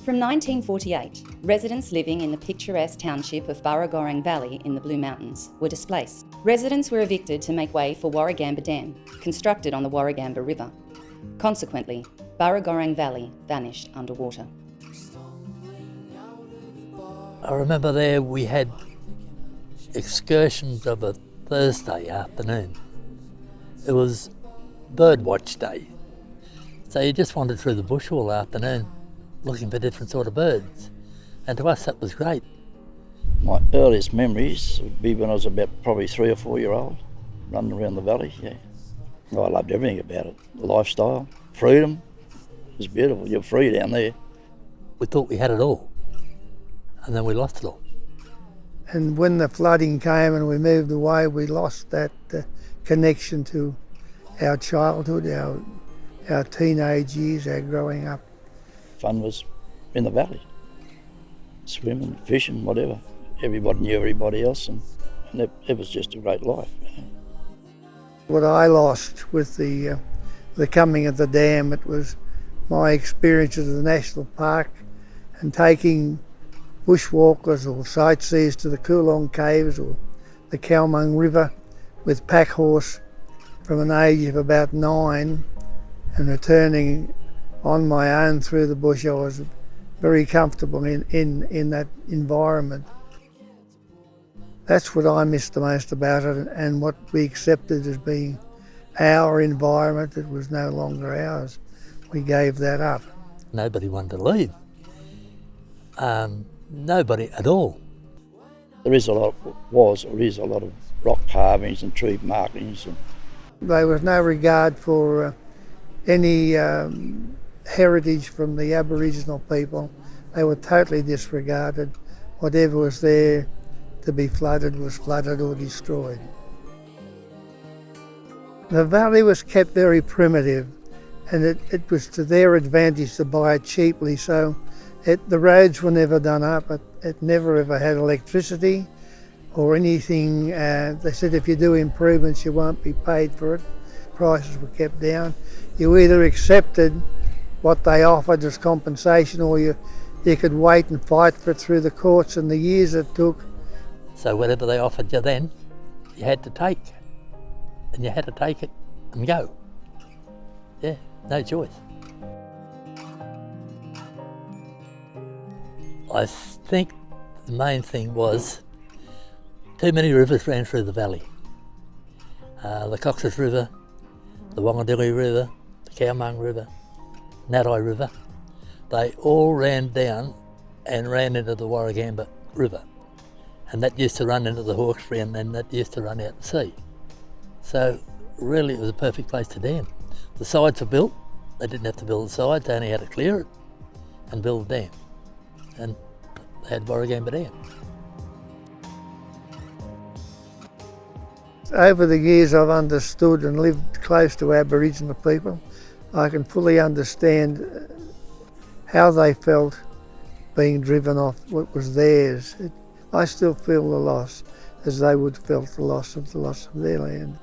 From 1948, residents living in the picturesque township of Burrugurang Valley in the Blue Mountains were displaced. Residents were evicted to make way for Warragamba Dam, constructed on the Warragamba River. Consequently, Burrugurang Valley vanished underwater. I remember there we had excursions of a Thursday afternoon. It was bird watch day. So you just wandered through the bush all afternoon looking for different sort of birds. And to us that was great. My earliest memories would be when I was about probably 3 or 4 year old, running around the valley, yeah. I loved everything about it. The lifestyle, freedom, it was beautiful. You're free down there. We thought we had it all, and then we lost it all. And when the flooding came and we moved away, we lost that connection to our childhood, our teenage years, our growing up. Fun was in the valley, swimming, fishing, whatever. Everybody knew everybody else, and it was just a great life. You know. What I lost with the coming of the dam, it was my experiences of the national park and taking bushwalkers or sightseers to the Coolong Caves or the Kalmung River with pack horse from an age of about 9 and returning on my own through the bush. I was very comfortable in that environment. That's what I missed the most about it, and what we accepted as being our environment. It was no longer ours. We gave that up. Nobody wanted to leave. Nobody at all. There is a lot of rock carvings and tree markings. There was no regard for any heritage from the Aboriginal people. They were totally disregarded. Whatever was there to be flooded was flooded or destroyed. The valley was kept very primitive, and it was to their advantage to buy it cheaply, so the roads were never done up. It never ever had electricity or anything. They said if you do improvements you won't be paid for it. Prices were kept down. You either accepted what they offered as compensation, or you could wait and fight for it through the courts, and the years it took. So whatever they offered you then, you had to take. And you had to take it and go. Yeah, no choice. I think the main thing was too many rivers ran through the valley. The Cox's River, the Wollondilly River, the Kalmung River, Natai River, they all ran down and ran into the Warragamba River. And that used to run into the Hawkesbury, and then that used to run out to sea. So really it was a perfect place to dam. The sides were built. They didn't have to build the sides, they only had to clear it and build a dam. And they had Warragamba Dam. Over the years I've understood and lived close to Aboriginal people. I can fully understand how they felt being driven off what was theirs. I still feel the loss as they would felt the loss of their land.